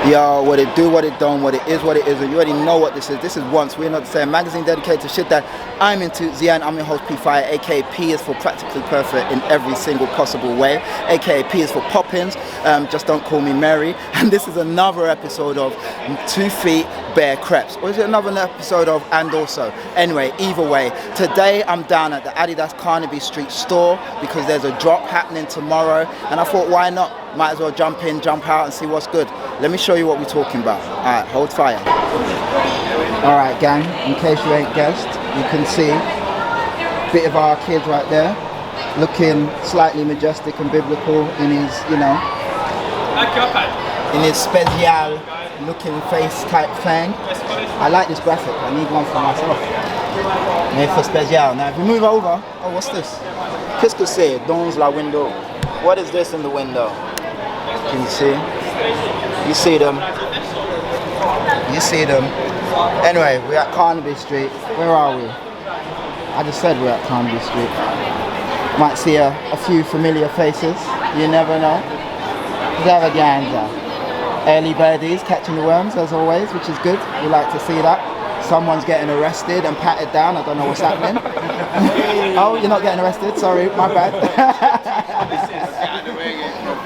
Yo, what it do, what it don't, what it is, and you already know what this is. This is Once We're Not the Same, magazine dedicated to shit that I'm into. Zian, I'm your host P Fire, aka P is for practically perfect in every single possible way, aka P is for poppins, just don't call me Mary. And this is another episode of 2 Feet Bare Crepes, or is it another episode of And Also? Anyway, either way, today I'm down at the Adidas Carnaby Street store because there's a drop happening tomorrow, and I thought, why not? Might as well jump in, jump out and see what's good. Let me show you what we're talking about. Alright, hold fire. Alright gang, in case you ain't guessed, you can see a bit of our kid right there, looking slightly majestic and biblical in his, you know, in his Spzl looking face type thing. I like this graphic, I need one for myself. Made for Spzl. Now if we move over, oh what's this? Qu'est-ce que c'est? Dans la window. What is this in the window? Can you see? You see them. You see them. Anyway, we're at Carnaby Street. Where are we? I just said we're at Carnaby Street. Might see a few familiar faces. You never know. Extravaganza. Early birdies catching the worms as always, which is good. We like to see that. Someone's getting arrested and patted down. I don't know what's happening. Oh, you're not getting arrested. Sorry, my bad.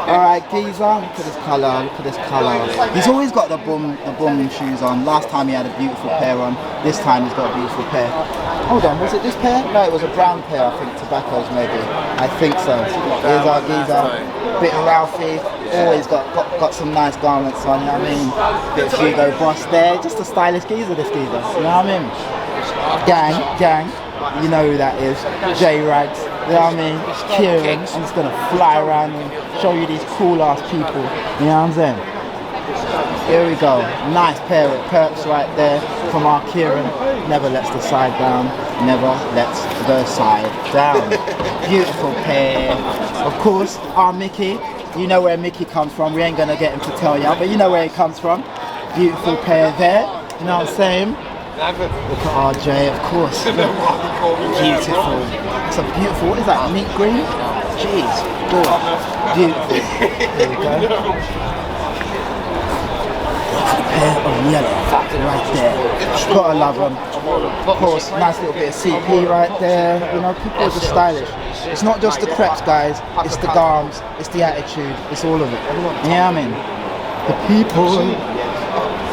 Alright, geezer, look at this colour, look at this colour. He's always got the boom shoes on. Last time he had a beautiful pair on. This time he's got a beautiful pair. Hold on, was it this pair? No, it was a brown pair, I think, Tobacco's maybe. I think so. Here's our geezer. Bit of Ralphie. Always got some nice garments on, you know what I mean? Bit of Hugo Boss there. Just a stylish geezer, this geezer. You know what I mean? Gang. You know who that is. J-Rags. You know what I mean? Kieran. I'm just gonna fly around and show you these cool ass people. You know what I'm saying? Here we go. Nice pair of perps right there from our Kieran. Never lets the side down. Never lets the side down. Beautiful pair. Of course, our Mickey. You know where Mickey comes from. We ain't gonna get him to tell you, but you know where he comes from. Beautiful pair there. You know what I'm saying? Look at RJ, of course. Beautiful. It's a beautiful, what is that, mint green? Jeez, beautiful. There we go. A pair of yellow, right there. Gotta love them. Of course, nice little bit of CP right there. You know, people are just stylish. It's not just the crepes, guys. It's the garms, it's the attitude, it's all of it. You know what I mean? The people.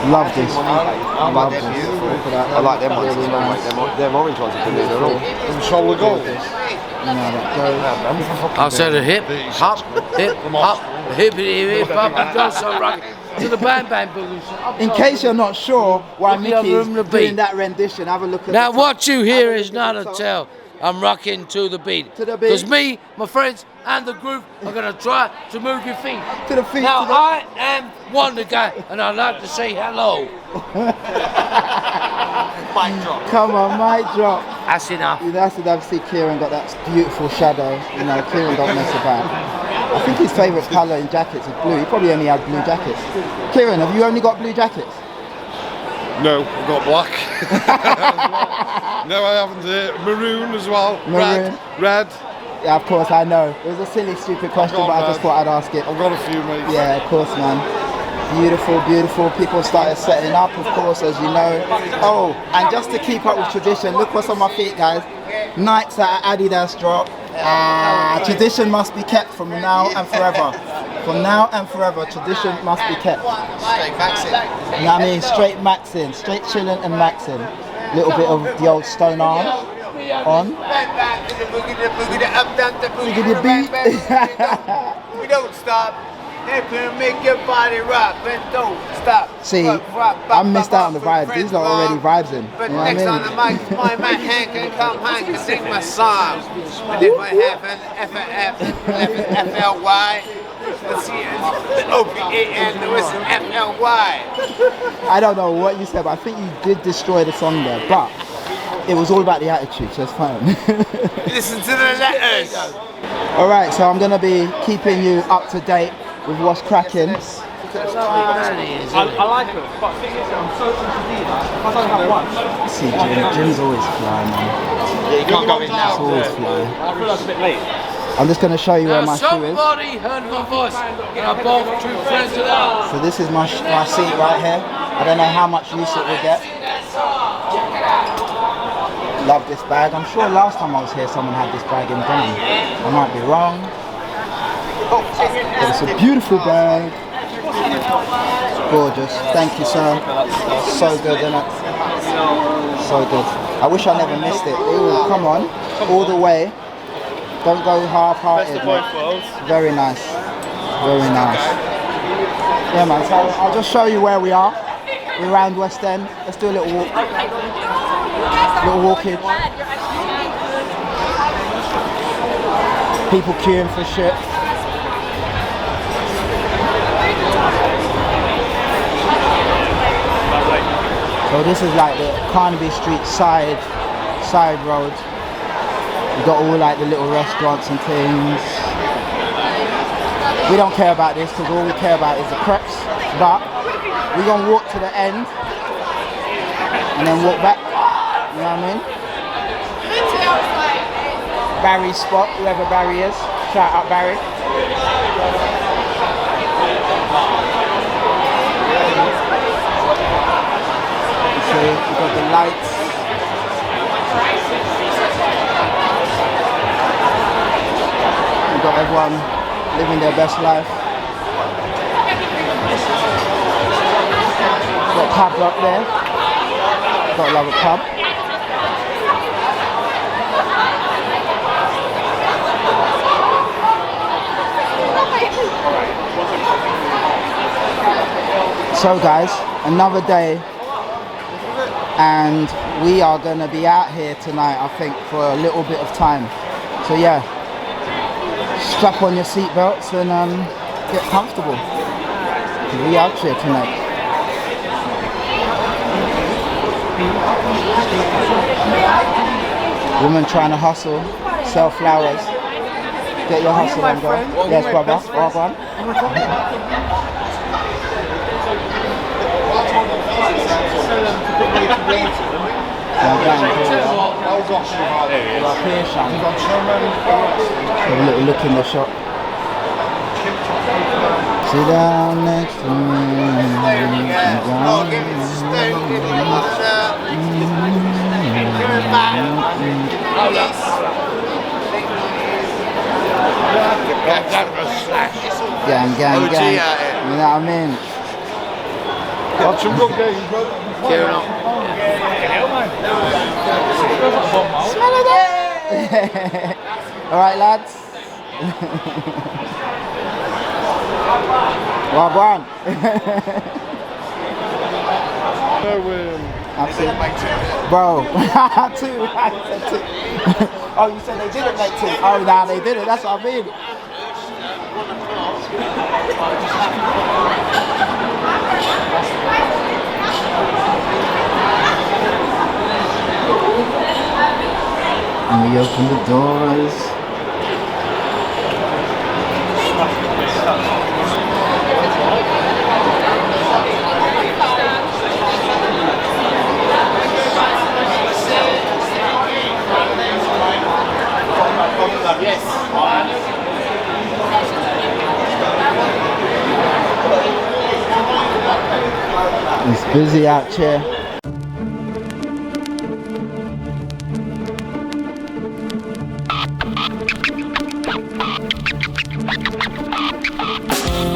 Love this. Love this. I like them ones. Really nice. Them orange ones are good. They're all. And shoulder gold. I said a hip, hop, hippity hip, hop, and go so rock to the bang bang boogie. In case you're not sure why Mickey's doing that rendition, have a look at now what you hear is not a tell. I'm rocking to the beat. Because me, my friends, and the group are going to try to move your feet. To the feet. Now, I am Wonder Guy, and I'd like to say hello. Mic drop. Come on, mic drop. That's enough. That's enough. See, Kieran got that beautiful shadow. You know, Kieran don't mess about. I think his favourite colour in jackets is blue. He probably only had blue jackets. Kieran, have you only got blue jackets? No, I've got black. No, I haven't. Maroon as well. Maroon. Red. Yeah, of course, I know. It was a silly, stupid question, but I just thought I'd ask it. I've got a few, mate. Yeah, of course, man. Beautiful, beautiful. People started setting up, of course, as you know. Oh, and just to keep up with tradition, look what's on my feet, guys. Nights at Adidas drop. Tradition must be kept from now and forever. From now and forever, tradition must be kept. Straight maxing. You know what I mean? Straight maxing, straight chilling and maxing. Little bit of the old stone arm on. Boogity beat. We don't stop. Make your body rock, but don't stop. See, I missed out on the vibes. These are already vibes in. But you know next what I on the mic, my man Hank can come, Hank can sing my song. But if I have an FLY, let's see it. OPAN, what's FLY? I don't know what you said, but I think you did destroy the song there. But it was all about the attitude, so it's fine. Listen to the letters. Alright, so I'm going to be keeping you up to date with what's cracking. I like it, but the thing is, I'm so confused. If I don't have one. See, Jim's always fly, man. Yeah, you can't go in now. It's always fly. I feel like it's a bit late. I'm just going to show you where Now my shoe is. somebody heard my voice, and are both true friends of ours. So this is my seat right here. I don't know how much use it will get. Love this bag. I'm sure last time I was here someone had this bag in brown. I might be wrong. But it's a beautiful bag. Gorgeous. Thank you, sir. So good, isn't it? So good. I wish I never missed it. Ooh, come on. All the way. Don't go half-hearted. Very nice. Very nice. Yeah, man. So I'll just show you where we are. We're around West End. Let's do a little walk. Little walkage. People queuing for shit. So this is like the Carnaby Street side road. You've got all like the little restaurants and things. We don't care about this because all we care about is the crepes. But we're gonna walk to the end and then walk back. You know what I mean? Barry's spot, whoever Barry is. Shout out Barry. So we've got the lights. We've got everyone living their best life. Got pubs up there. Gotta love a pub. So guys, another day, and we are going to be out here tonight, I think, for a little bit of time. So yeah, strap on your seatbelts and get comfortable. We out here tonight. Woman trying to hustle, sell flowers. Get your hustle on, girl. Yes, brother. Well done. Have a little look in the shop. Sit down next to me. Oh, give it to Stu, give it it back. Gang. You know what I mean? Watch some good games, bro. Cheering on. Smell it. Alright, lads. Well done. Absolutely. Bro, two. I said two. Oh, you said they didn't make two. Oh, nah, they didn't. That's what I mean. And we open the doors. Yes. It's busy out here.